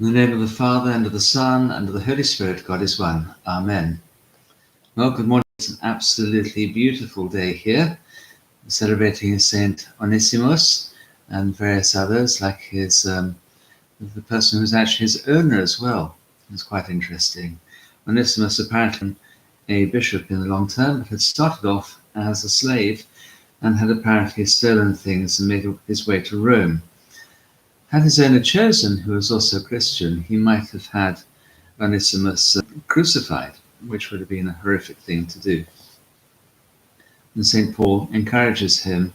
In the name of the Father, and of the Son, and of the Holy Spirit, God is one. Amen. Well, good morning. It's an absolutely beautiful day here, celebrating Saint Onesimus and various others, like the person who's actually his owner as well. It's quite interesting. Onesimus, apparently a bishop in the long term, but had started off as a slave and had apparently stolen things and made his way to Rome. Had his owner chosen, who was also a Christian, he might have had Onesimus crucified, which would have been a horrific thing to do. And St. Paul encourages him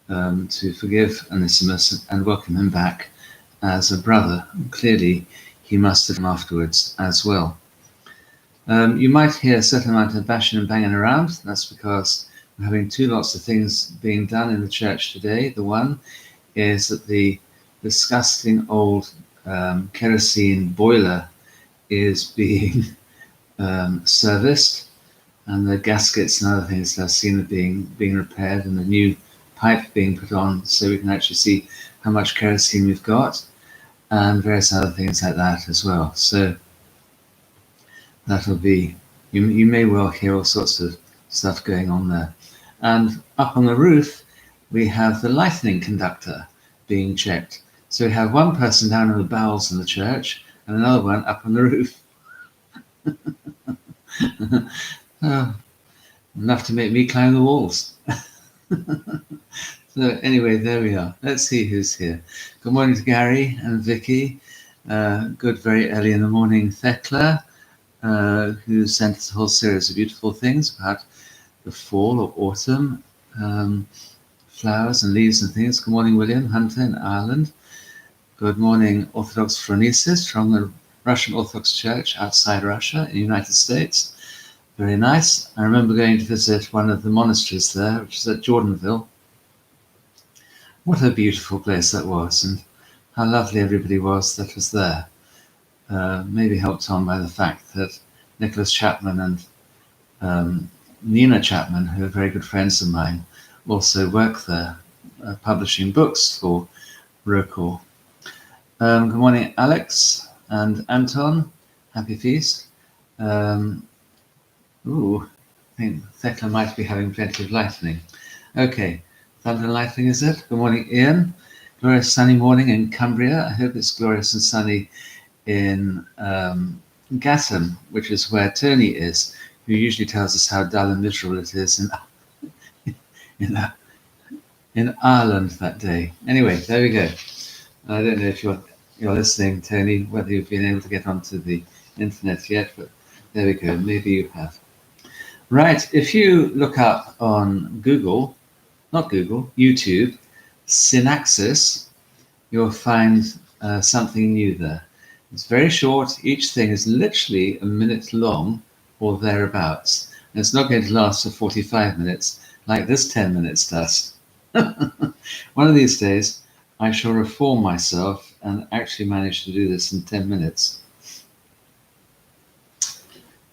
to forgive Onesimus and welcome him back as a brother. Clearly, he must have him afterwards as well. You might hear a certain amount of bashing and banging around. That's because we're having two lots of things being done in the church today. The one is that the disgusting old kerosene boiler is being serviced, and the gaskets and other things that I've seen are being repaired, and the new pipe being put on so we can actually see how much kerosene we've got, and various other things like that as well. So that'll be, you may well hear all sorts of stuff going on there. And up on the roof, we have the lightning conductor being checked. So we have one person down in the bowels in the church and another one up on the roof. Enough to make me climb the walls. So anyway, there we are. Let's see who's here. Good morning to Gary and Vicky. Good very early in the morning, Thekla, who sent us a whole series of beautiful things about the fall or autumn, flowers and leaves and things. Good morning, William Hunter in Ireland. Good morning, Orthodox Phronesis from the Russian Orthodox Church outside Russia in the United States. Very nice. I remember going to visit one of the monasteries there, which is at Jordanville. What a beautiful place that was, and how lovely everybody was that was there. Maybe helped on by the fact that Nicholas Chapman and Nina Chapman, who are very good friends of mine, also work there, publishing books for Rokor. Good morning, Alex and Anton. Happy feast. I think Thekla might be having plenty of lightning. Okay, thunder and lightning is it? Good morning, Ian. Glorious sunny morning in Cumbria. I hope it's glorious and sunny in Gatton, which is where Tony is, who usually tells us how dull and miserable it is in Ireland that day. Anyway, there we go. I don't know if you're listening, Tony, whether you've been able to get onto the internet yet, but there we go. Maybe you have. Right, if you look up on YouTube, Synaxis, you'll find something new there. It's very short. Each thing is literally a minute long or thereabouts. And it's not going to last for 45 minutes like this 10 minutes does. One of these days, I shall reform myself and actually manage to do this in 10 minutes.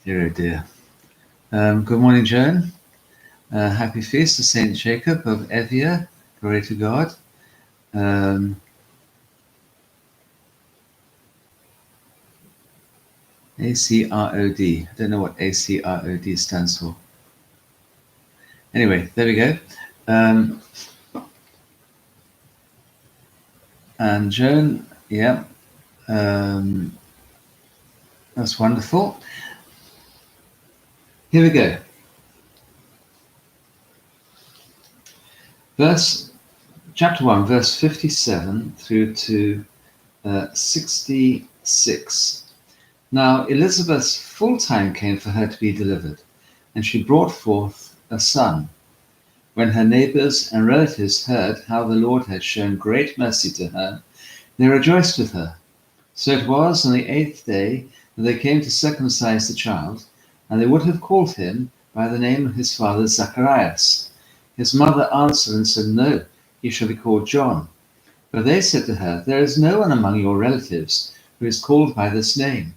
Dear, oh dear. Good morning, Joan. Happy feast to Saint Jacob of Evia. Glory to God. ACROD. I don't know what ACROD stands for. Anyway, there we go. And Joan, yeah, that's wonderful. Here we go. Chapter 1, verse 57 through to 66. Now Elizabeth's full time came for her to be delivered, and she brought forth a son. When her neighbors and relatives heard how the Lord had shown great mercy to her, they rejoiced with her. So it was on the 8th day that they came to circumcise the child, and they would have called him by the name of his father Zachariah. His mother answered and said, "No, he shall be called John." But they said to her, "There is no one among your relatives who is called by this name."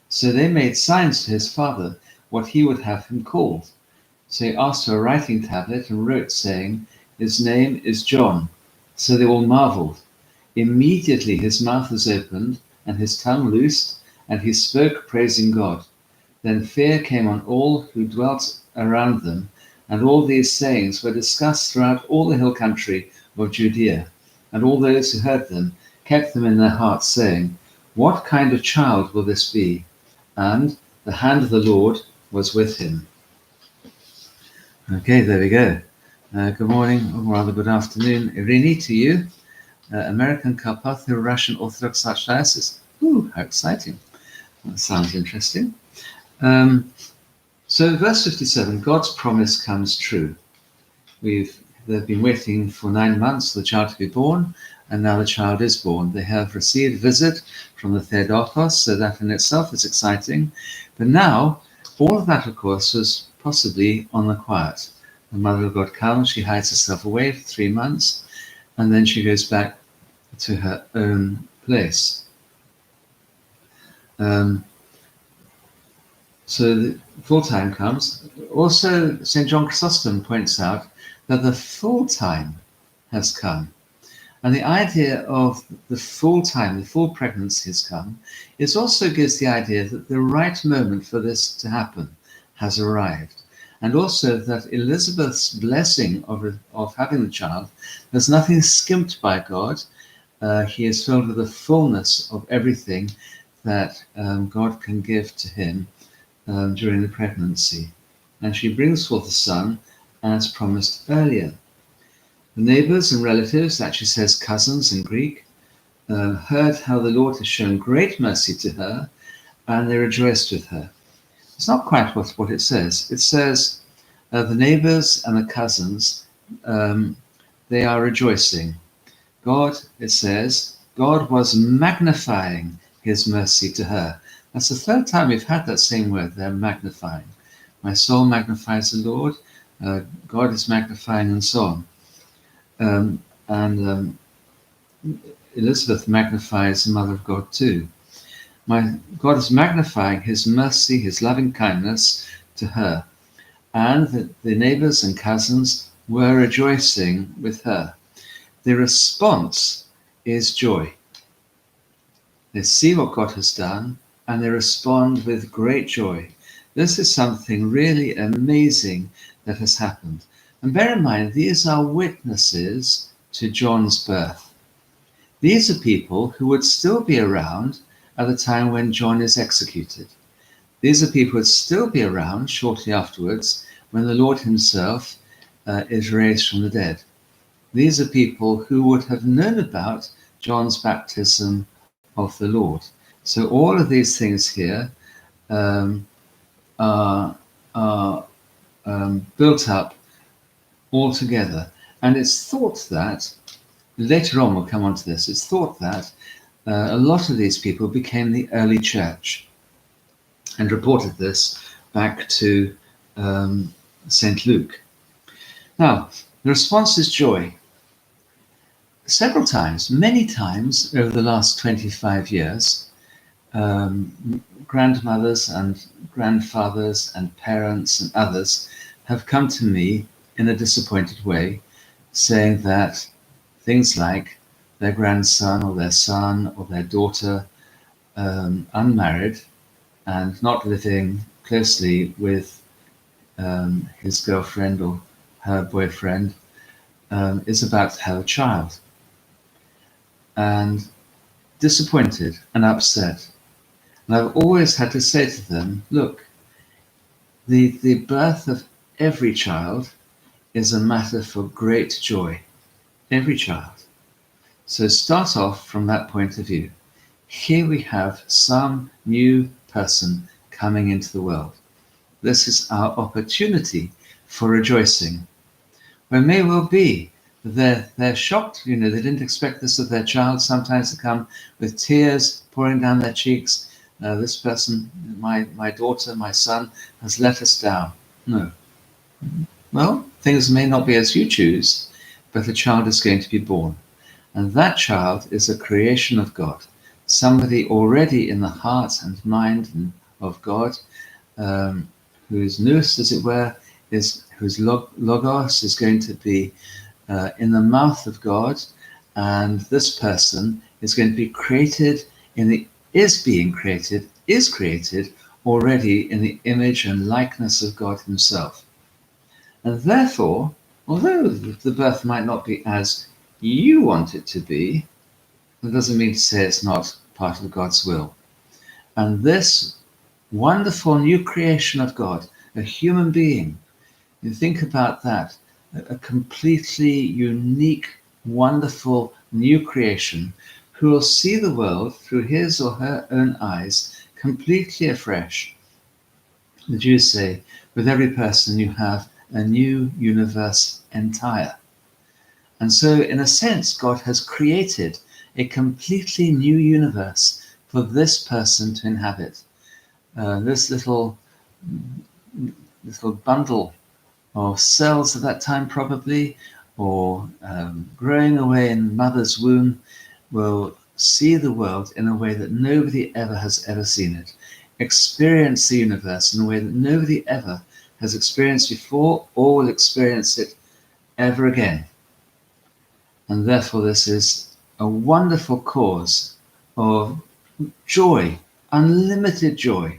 So they made signs to his father what he would have him called. So he asked for a writing tablet and wrote, saying, "His name is John." So they all marveled. Immediately his mouth was opened, and his tongue loosed, and he spoke, praising God. Then fear came on all who dwelt around them, and all these sayings were discussed throughout all the hill country of Judea. And all those who heard them kept them in their hearts, saying, "What kind of child will this be?" And the hand of the Lord was with him. Okay, there we go. Good morning, or rather good afternoon, Irini, to you. American Carpatho Russian Orthodox Archdiocese. Ooh, how exciting. That sounds interesting. So verse 57, God's promise comes true. They've been waiting for 9 months for the child to be born, and now the child is born. They have received a visit from the Theotokos, so that in itself is exciting. But now, all of that, of course, was possibly on the quiet. The Mother of God comes, she hides herself away for 3 months, and then she goes back to her own place. So the full time comes. Also, St. John Chrysostom points out that the full time has come. And the idea of the full time, the full pregnancy has come, it also gives the idea that the right moment for this to happen has arrived. And also that Elizabeth's blessing of having the child, there's nothing skimped by God. He is filled with the fullness of everything that God can give to him during the pregnancy. And she brings forth a son as promised earlier. The neighbors and relatives, actually says cousins in Greek, heard how the Lord has shown great mercy to her, and they rejoiced with her. It's not quite what it says. It says the neighbors and the cousins, they are rejoicing. God, it says, God was magnifying his mercy to her. That's the third time we've had that same word there, magnifying. My soul magnifies the Lord, God is magnifying, and so on. Elizabeth magnifies the Mother of God too. God is magnifying his mercy, his loving kindness to her. And the neighbors and cousins were rejoicing with her. The response is joy. They see what God has done, and they respond with great joy. This is something really amazing that has happened. And bear in mind, these are witnesses to John's birth. These are people who would still be around at the time when John is executed. These are people who would still be around shortly afterwards when the Lord himself is raised from the dead. These are people who would have known about John's baptism of the Lord. So all of these things here are built up all together. And it's thought that, later on we'll come on to this, it's thought that a lot of these people became the early church and reported this back to St. Luke. Now, the response is joy. Several times, many times over the last 25 years, grandmothers and grandfathers and parents and others have come to me in a disappointed way, saying that things like their grandson or their son or their daughter, unmarried and not living closely with his girlfriend or her boyfriend, is about to have a child. And disappointed and upset. And I've always had to say to them, look, the birth of every child is a matter for great joy. Every child. So start off from that point of view. Here we have some new person coming into the world. This is our opportunity for rejoicing. Well, it may well be they're shocked, they didn't expect this of their child, sometimes they come with tears pouring down their cheeks. This person, my daughter, my son, has let us down. No. Well, things may not be as you choose, but a child is going to be born. And that child is a creation of God, somebody already in the heart and mind of God, whose nous, as it were, whose logos is going to be in the mouth of God, and this person is going to be created in the is being created, is created already in the image and likeness of God himself. And therefore, although the birth might not be as you want it to be, that doesn't mean to say it's not part of God's will. And this wonderful new creation of God, a human being, you think about that, a completely unique, wonderful new creation who will see the world through his or her own eyes completely afresh. The Jews say, with every person you have a new universe entire. And so, in a sense, God has created a completely new universe for this person to inhabit. This little bundle of cells at that time, probably, or growing away in mother's womb, will see the world in a way that nobody ever has ever seen it, experience the universe in a way that nobody ever has experienced before or will experience it ever again. And therefore this is a wonderful cause of joy, unlimited joy.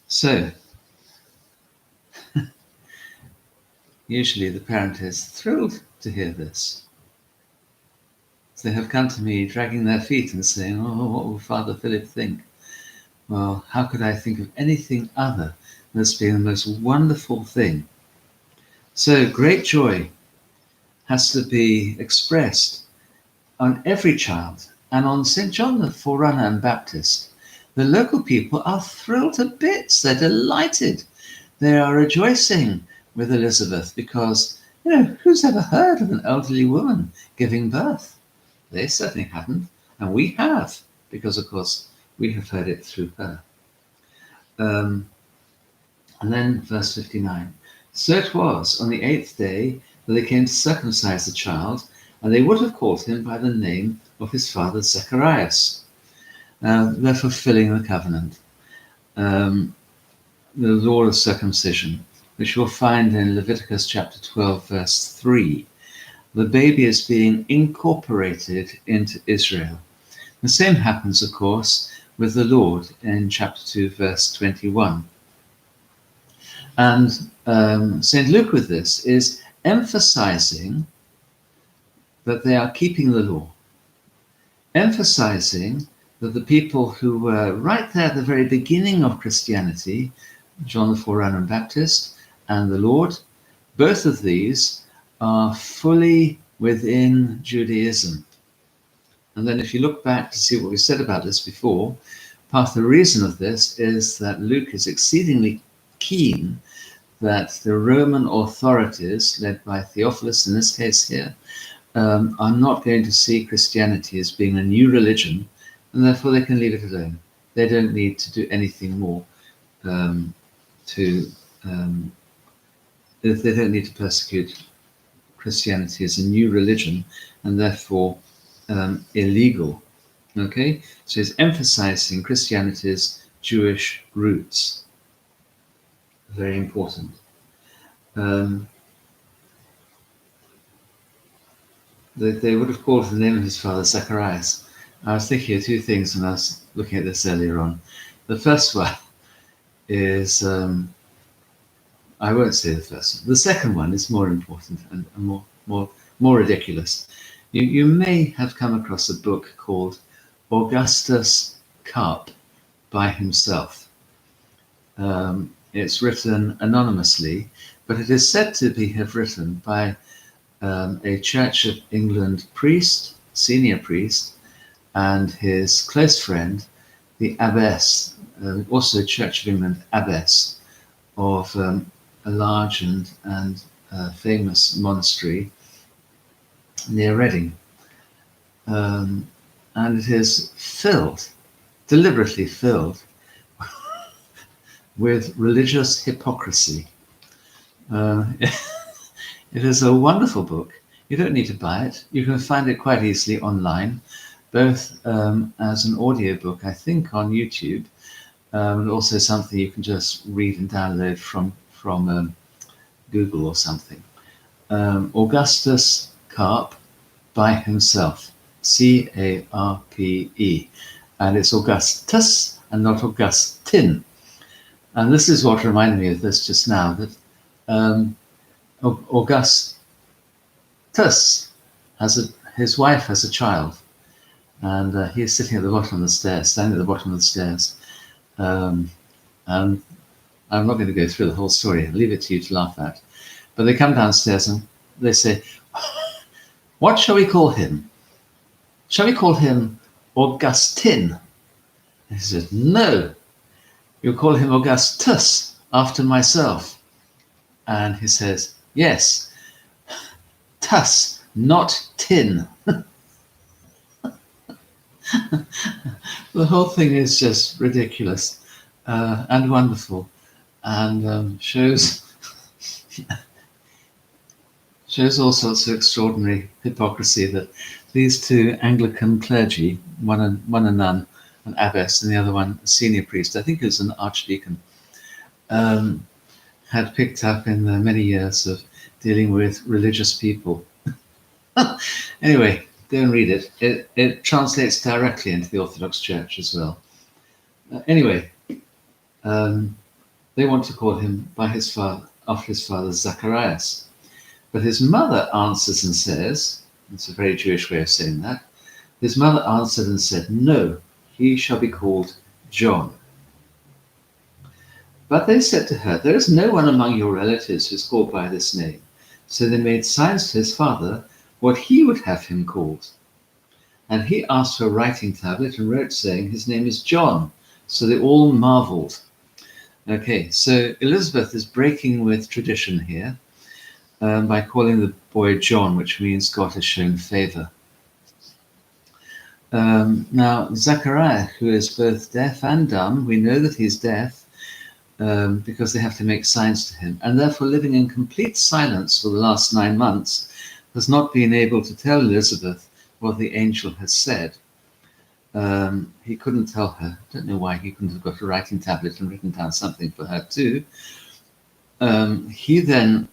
So, usually the parent is thrilled to hear this. They have come to me dragging their feet and saying, oh, what will Father Philip think? Well, how could I think of anything other than this being the most wonderful thing? So great joy has to be expressed on every child, and on St. John the Forerunner and Baptist. The local people are thrilled to bits. They're delighted. They are rejoicing with Elizabeth because, who's ever heard of an elderly woman giving birth? They certainly hadn't, and we have, because of course we have heard it through her. And then verse 59. So it was on the 8th day that they came to circumcise the child, and they would have called him by the name of his father Zachariah. They're fulfilling the covenant, the law of circumcision, which you'll find in Leviticus chapter 12, verse 3. The baby is being incorporated into Israel. The same happens, of course, with the Lord in chapter 2, verse 21. And St. Luke with this is emphasizing that they are keeping the law, emphasizing that the people who were right there at the very beginning of Christianity, John the Forerunner and Baptist, and the Lord, both of these are fully within Judaism. And then if you look back to see what we said about this before, part of the reason of this is that Luke is exceedingly keen that the Roman authorities, led by Theophilus in this case here, are not going to see Christianity as being a new religion, and therefore they can leave it alone. They don't need to do anything more they don't need to persecute Christianity as a new religion, and therefore illegal. Okay, so it's emphasizing Christianity's Jewish roots. Very important. They would have called the name of his father Zachariah. I was thinking of two things when I was looking at this earlier on. The first one is, I won't say the first one. The second one is more important and more ridiculous. You may have come across a book called Augustus Carp by himself. It's written anonymously, but it is said to have written by a Church of England priest, senior priest, and his close friend, the abbess, also Church of England abbess of a large and famous monastery near Reading. And it is filled, deliberately filled, with religious hypocrisy. It is a wonderful book. You don't need to buy it. You can find it quite easily online, both as an audiobook, I think, on YouTube, and also something you can just read and download from Google or something. Augustus Carp by himself. C-A-R-P-E. And it's Augustus and not Augustine. And this is what reminded me of this just now, that Augustus his wife has a child, and he's sitting at the bottom of the stairs, standing at the bottom of the stairs. And I'm not going to go through the whole story. I'll leave it to you to laugh at. But they come downstairs and they say, what shall we call him? Shall we call him Augustine? And he said, no, you'll call him Augustus, after myself. And he says, yes, tus, not tin. The whole thing is just ridiculous and wonderful, and shows all sorts of extraordinary hypocrisy that these two Anglican clergy, one a nun, an abbess, and the other one a senior priest, I think it was an archdeacon, had picked up in the many years of dealing with religious people. Anyway, go and read it. It translates directly into the Orthodox Church as well. Anyway, they want to call him by his father, after his father Zacharias. But his mother answers and says, it's a very Jewish way of saying that, his mother answered and said, no, he shall be called John. But they said to her, there is no one among your relatives who is called by this name. So they made signs to his father what he would have him called. And he asked for a writing tablet and wrote, saying, his name is John. So they all marveled. Okay, so Elizabeth is breaking with tradition here by calling the boy John, which means God has shown favor. Now, Zachariah, who is both deaf and dumb, we know that he's deaf because they have to make signs to him, and therefore living in complete silence for the last 9 months, has not been able to tell Elizabeth what the angel has said. He couldn't tell her. I don't know why he couldn't have got a writing tablet and written down something for her too. He then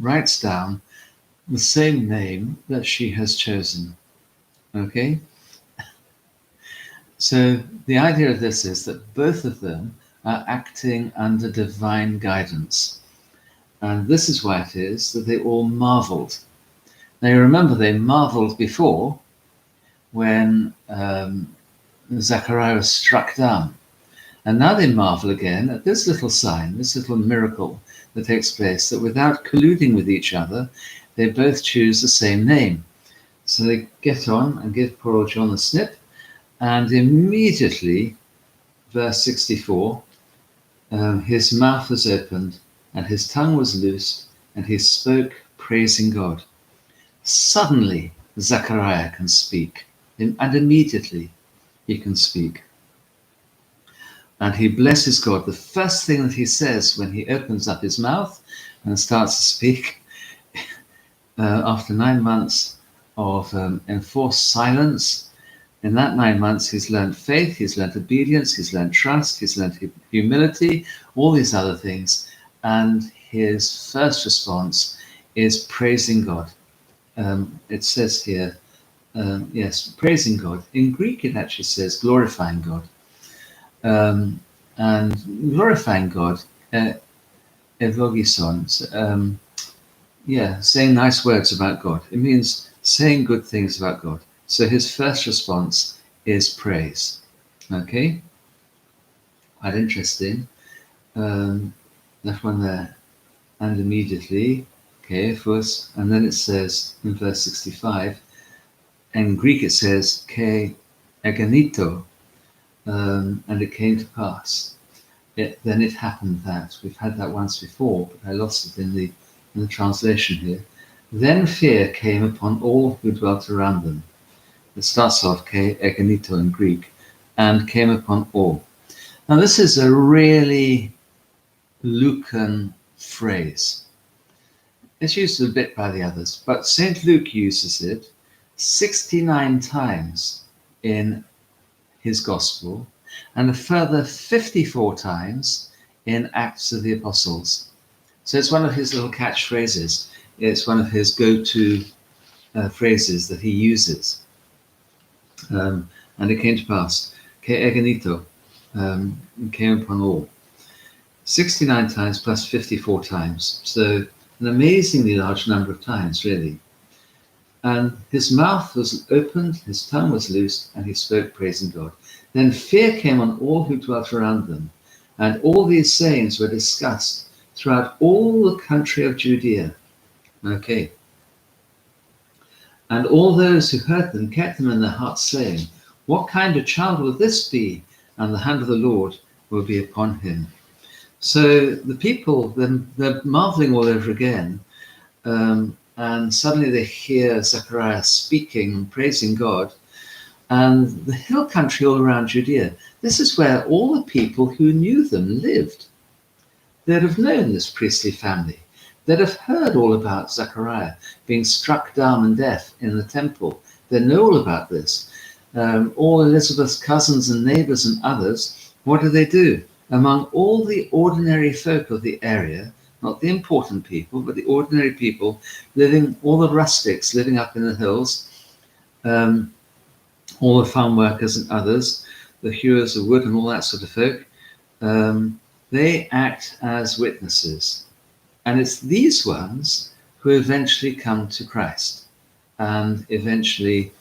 writes down the same name that she has chosen. Okay? So the idea of this is that both of them are acting under divine guidance. And this is why it is that they all marveled. Now you remember they marveled before when Zachariah was struck down. And now they marvel again at this little sign, this little miracle that takes place, that without colluding with each other, they both choose the same name. So they get on and give poor old John the snip, and immediately, verse 64, his mouth was opened and his tongue was loosed, and he spoke, praising God. Suddenly, Zachariah can speak, and immediately he can speak. And he blesses God. The first thing that he says when he opens up his mouth and starts to speak, after 9 months of enforced silence, in that 9 months he's learned faith, he's learned obedience, he's learned trust, he's learned humility, all these other things. And his first response is praising God. It says here, yes, praising God. In Greek, it actually says glorifying God. And glorifying God, evlogison, saying nice words about God. It means saying good things about God. So his first response is praise. Okay? Quite interesting. That one there. And immediately, okay, first, and then it says in verse 65, in Greek it says, ke egenito, and it came to pass. Then it happened that. We've had that once before, but I lost it in the translation here. Then fear came upon all who dwelt around them. It starts off ke egenito in Greek, and came upon all. Now this is a really Lucan phrase. It's used a bit by the others, but St. Luke uses it 69 times in his Gospel, and a further 54 times in Acts of the Apostles. So it's one of his little catchphrases. It's one of his go-to phrases that he uses. And it came to pass, ke egenito, came upon all. 69 times plus 54 times. So an amazingly large number of times, really. And his mouth was opened, his tongue was loosed, and he spoke, praising God. Then fear came on all who dwelt around them, and all these sayings were discussed throughout all the country of Judea. Okay. And all those who heard them kept them in their hearts, saying, what kind of child will this be? And the hand of the Lord will be upon him. So the people, they're marveling all over again. And suddenly they hear Zachariah speaking and praising God. And the hill country all around Judea, this is where all the people who knew them lived. They'd have known this priestly family. They'd have heard all about Zachariah being struck dumb and deaf in the temple. They know all about this. All Elizabeth's cousins and neighbors and others, what do? Among all the ordinary folk of the area, not the important people, but the ordinary people living, all the rustics living up in the hills, all the farm workers and others, the hewers of wood and all that sort of folk, they act as witnesses. And it's these ones who eventually come to Christ and eventually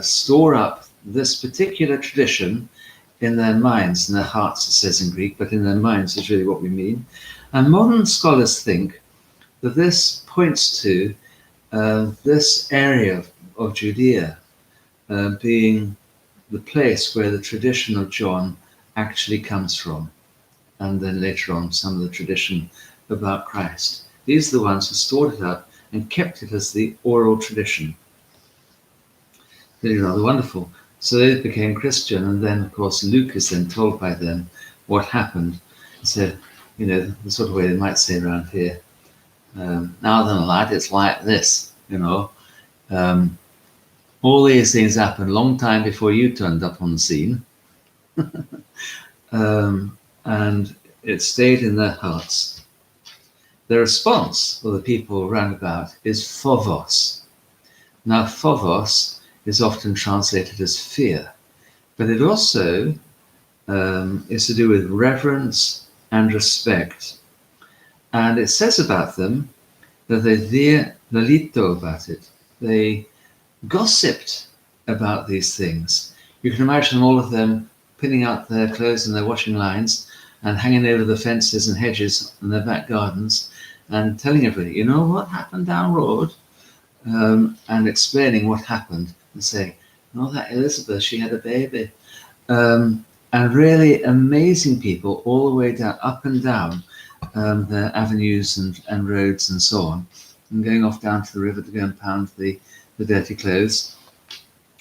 store up this particular tradition in their minds, in their hearts, it says in Greek, but in their minds is really what we mean. And modern scholars think that this points to this area of Judea being the place where the tradition of John actually comes from. And then later on, some of the tradition about Christ. These are the ones who stored it up and kept it as the oral tradition. Really rather wonderful. So they became Christian, and then, of course, Luke is then told by them what happened. He said, you know, the sort of way they might say around here, now then, lad, it's like this, you know. All these things happened a long time before you turned up on the scene. And it stayed in their hearts. The response of the people round about is phobos. Now, phobos is often translated as fear, but it also is to do with reverence and respect. And it says about them that they lalito about it. They gossiped about these things. You can imagine all of them pinning out their clothes in their washing lines and hanging over the fences and hedges in their back gardens and telling everybody, you know what happened down road? And explaining what happened and saying, oh, that Elizabeth, she had a baby. And really amazing people all the way down, up and down the avenues and roads and so on, and going off down to the river to go and pound the dirty clothes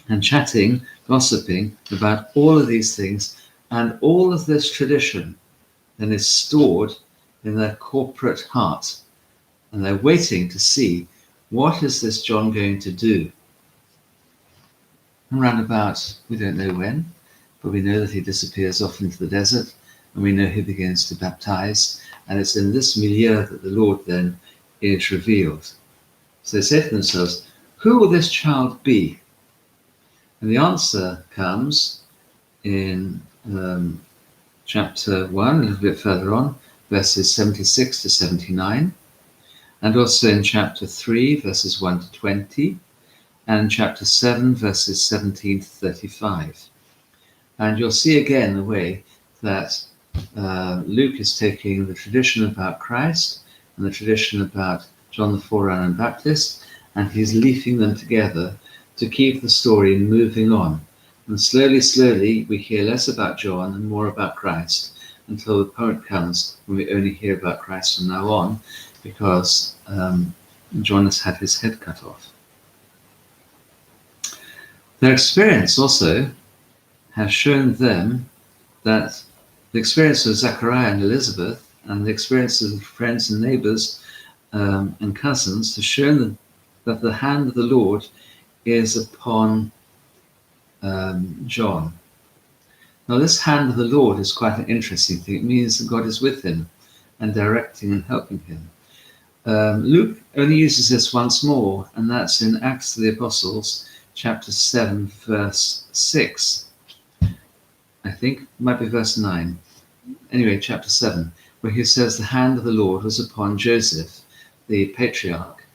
and chatting, gossiping about all of these things. And all of this tradition then is stored in their corporate heart. And they're waiting to see, what is this John going to do? And round about, we don't know when, but we know that he disappears off into the desert, and we know he begins to baptize. And it's in this milieu that the Lord then is revealed. So they say to themselves, who will this child be? And the answer comes in chapter 1, a little bit further on, verses 76 to 79, and also in chapter 3, verses 1 to 20, and chapter 7, verses 17 to 35. And you'll see again the way that Luke is taking the tradition about Christ and the tradition about John the Forerunner and Baptist, and he's leafing them together to keep the story moving on. And slowly, slowly, we hear less about John and more about Christ until the point comes when we only hear about Christ from now on, because John has had his head cut off. Their experience also has shown them that the experience of Zachariah and Elizabeth and the experiences of friends and neighbors and cousins has shown them that the hand of the Lord is upon John. Now, this hand of the Lord is quite an interesting thing. It means that God is with him and directing and helping him. Luke only uses this once more, and that's in Acts of the Apostles, chapter 7, verse 6. I think, might be verse 9. Anyway, chapter 7, where he says the hand of the Lord was upon Joseph, the patriarch,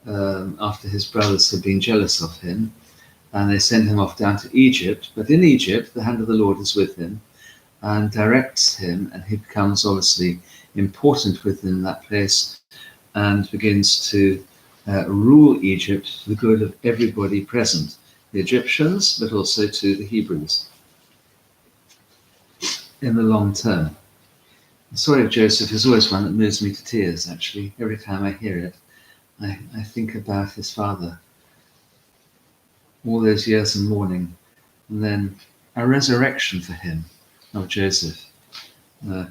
after his brothers had been jealous of him, and they sent him off down to Egypt. But in Egypt, the hand of the Lord is with him and directs him, and he becomes obviously important within that place and begins to rule Egypt for the good of everybody present, the Egyptians, but also to the Hebrews in the long term. The story of Joseph is always one that moves me to tears, actually. Every time I hear it, I think about his father, all those years of mourning, and then a resurrection for him of Joseph.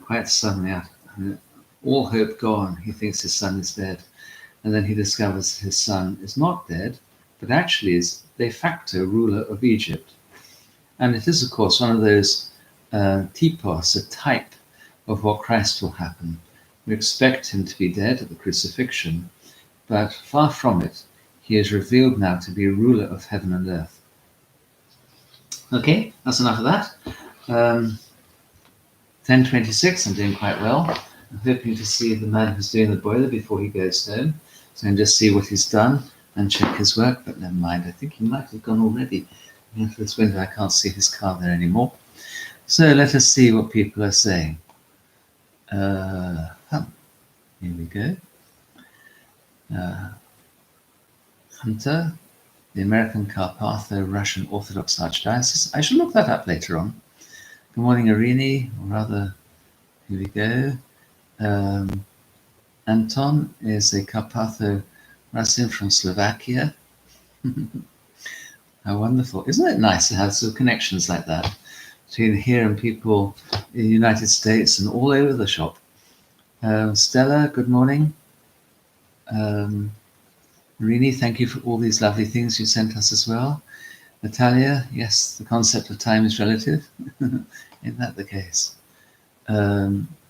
Quite suddenly, all hope gone, he thinks his son is dead. And then he discovers his son is not dead, but actually is de facto ruler of Egypt. And it is, of course, one of those typos, a type of what Christ will happen. We expect him to be dead at the crucifixion, but far from it, he is revealed now to be ruler of heaven and earth. Okay, that's enough of that. 10:26, I'm doing quite well. I'm hoping to see the man who's doing the boiler before he goes home, so I can just see what he's done and check his work, but never mind, I think he might have gone already. Into this window, I can't see his car there anymore. So let us see what people are saying. Here we go. Hunter, the American Carpatho-Russian Orthodox Archdiocese. I shall look that up later on. Good morning, Irini, or rather, here we go. Anton is a Carpatho-Russian from Slovakia. How wonderful. Isn't it nice to have sort of connections like that between here and people in the United States and all over the shop? Stella, good morning. Rini, thank you for all these lovely things you sent us as well. Natalia, yes, the concept of time is relative. Isn't that the case?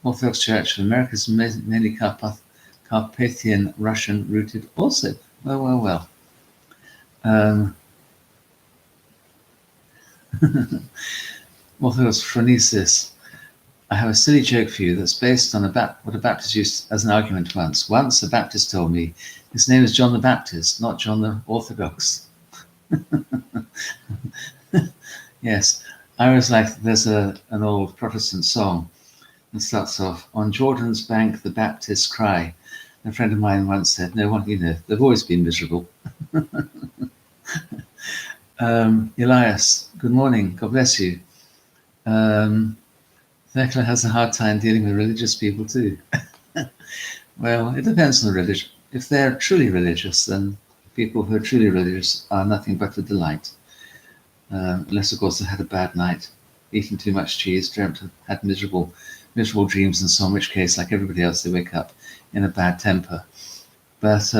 Orthodox Church of America is mainly Carpathian Russian rooted also. Well. Orthodox phronesis. I have a silly joke for you that's based on what a Baptist used as an argument once. Once a Baptist told me his name is John the Baptist, not John the Orthodox. Yes, I was like, there's an old Protestant song that starts off, on Jordan's bank the Baptists cry. A friend of mine once said, no one, they've always been miserable. Elias, good morning, God bless you. Thekla has a hard time dealing with religious people too. Well, it depends on the religion. If they're truly religious, then people who are truly religious are nothing but a delight. Unless, of course, they had a bad night, eaten too much cheese, had miserable dreams and so on, in which case, like everybody else, they wake up in a bad temper. But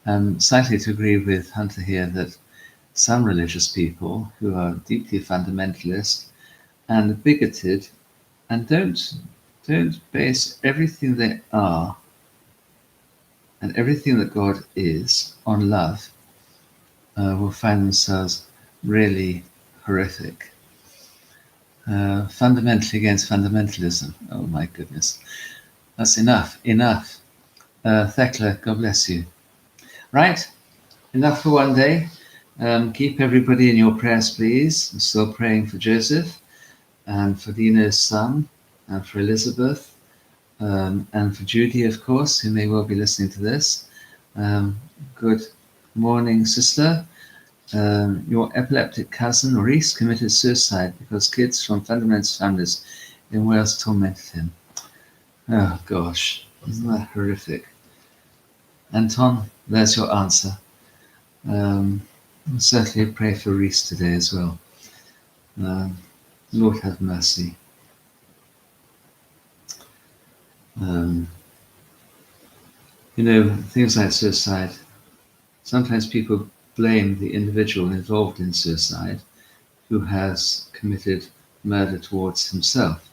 I'm slightly to agree with Hunter here that some religious people who are deeply fundamentalist and bigoted and don't base everything they are and everything that God is on love will find themselves really horrific. Fundamentally against fundamentalism. Oh my goodness. That's enough. Thekla, God bless you. Right, enough for one day. Keep everybody in your prayers, please. I'm still praying for Joseph and for Dino's son and for Elizabeth and for Judy, of course, who may well be listening to this. Good morning, sister. Your epileptic cousin, Maurice, committed suicide because kids from fundamentalist families in Wales tormented him. Oh, gosh. Isn't that horrific? Anton, there's your answer. I'll certainly pray for Reese today as well. Lord have mercy. Things like suicide, sometimes people blame the individual involved in suicide who has committed murder towards himself.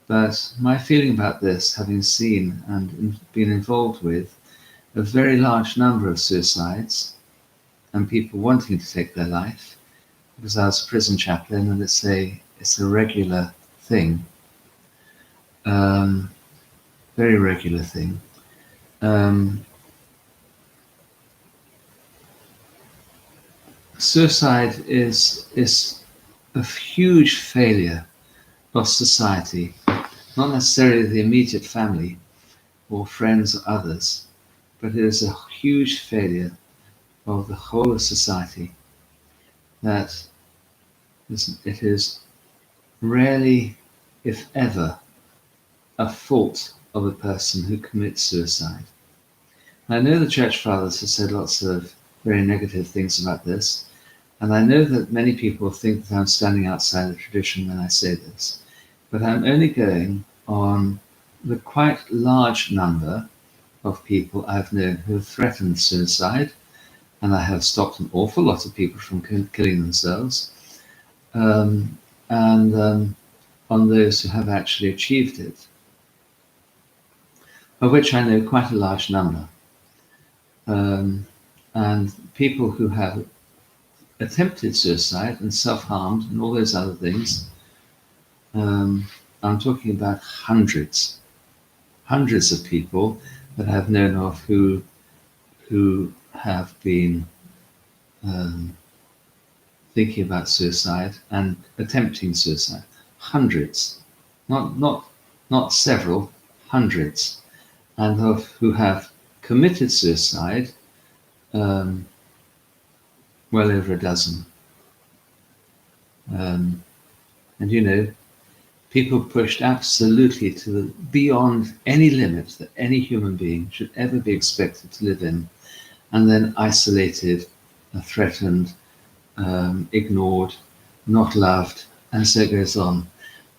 But my feeling about this, having seen and been involved with a very large number of suicides and people wanting to take their life, because I was a prison chaplain and it's a regular thing, very regular thing. Suicide is a huge failure of society, not necessarily the immediate family or friends or others, but it is a huge failure of the whole of society, that it is rarely, if ever, a fault of a person who commits suicide. I know the Church Fathers have said lots of very negative things about this, and I know that many people think that I'm standing outside the tradition when I say this, but I'm only going on the quite large number of people I've known who have threatened suicide, and I have stopped an awful lot of people from killing themselves, and on those who have actually achieved it, of which I know quite a large number. And people who have attempted suicide and self-harmed and all those other things, I'm talking about hundreds of people that I've known of who have been thinking about suicide and attempting suicide. Hundreds, not several, hundreds, and of who have committed suicide, well over a dozen. And people pushed absolutely to beyond any limit that any human being should ever be expected to live in, and then isolated, threatened, ignored, not loved, and so it goes on.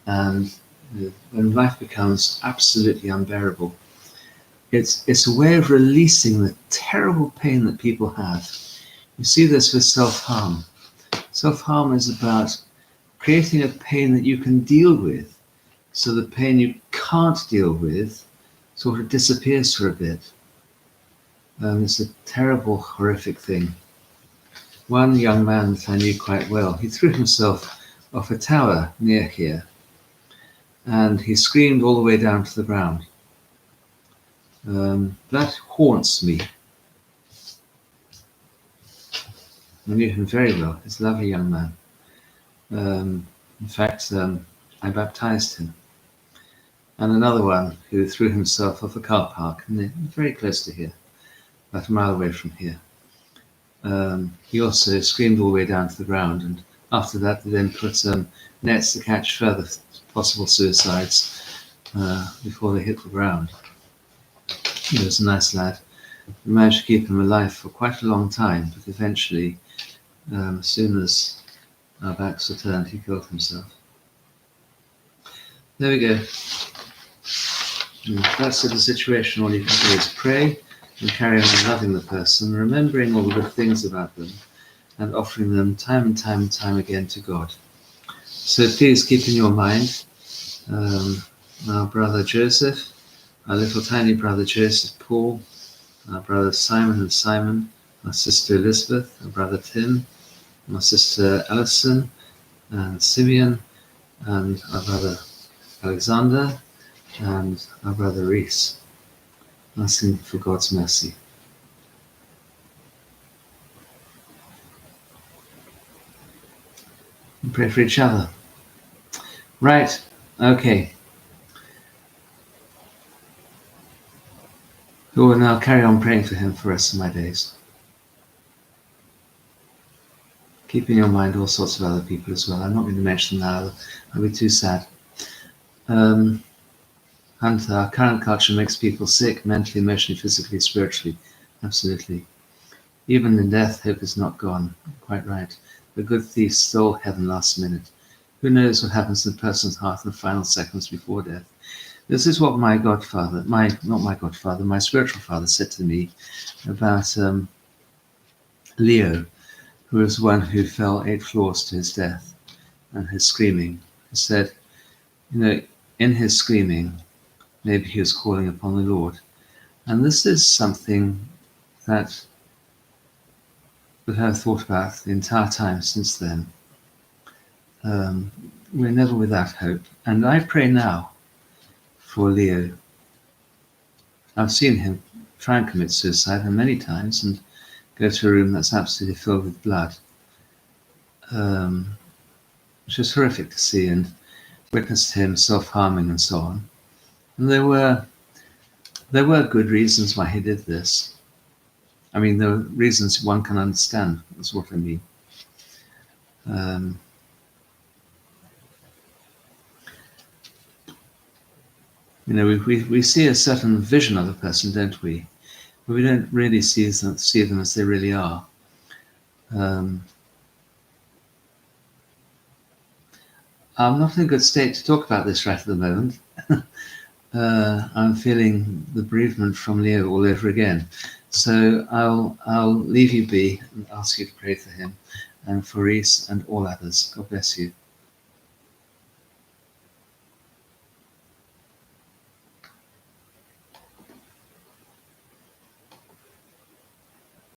And when life becomes absolutely unbearable, it's a way of releasing the terrible pain that people have. You see this with self-harm. Self-harm is about creating a pain that you can deal with, so the pain you can't deal with sort of disappears for a bit. It's a terrible, horrific thing. One young man that I knew quite well, he threw himself off a tower near here, and he screamed all the way down to the ground. That haunts me. I knew him very well. He's a lovely young man. In fact, I baptized him. And another one who threw himself off a car park, very close to here, about a mile away from here. He also screamed all the way down to the ground, and after that they then put nets to catch further possible suicides before they hit the ground. He was a nice lad. We managed to keep him alive for quite a long time, but eventually, as soon as our backs were turned, he killed himself. There we go. In that sort of situation, all you can do is pray and carry on loving the person, remembering all the good things about them, and offering them time and time and time again to God. So please keep in your mind our brother Joseph, our little tiny brother Joseph Paul, our brother Simon and Simon, our sister Elizabeth, our brother Tim, my sister Alison and Simeon, and our brother Alexander, and our brother Reese, asking for God's mercy. And pray for each other. Right, okay. Who will now carry on praying for him for the rest of my days. Keep in your mind all sorts of other people as well. I'm not going to mention them now, I'll be too sad. And our current culture makes people sick, mentally, emotionally, physically, spiritually. Absolutely. Even in death, hope is not gone. Quite right. The good thief stole heaven last minute. Who knows what happens in a person's heart in the final seconds before death? This is what my spiritual father said to me about Leo, who was one who fell 8 floors to his death and his screaming. He said, in his screaming, maybe he was calling upon the Lord. And this is something that I've thought about the entire time since then. We're never without hope. And I pray now for Leo. I've seen him try and commit suicide many times and go to a room that's absolutely filled with blood, which is horrific to see, and witnessed him self-harming and so on. And there were good reasons why he did this. I mean, there were reasons one can understand, is what I mean. We see a certain vision of a person, don't we? But we don't really see them as they really are. I'm not in a good state to talk about this right at the moment. I'm feeling the bereavement from Leo all over again. So I'll leave you be and ask you to pray for him and for Reese and all others. God bless you.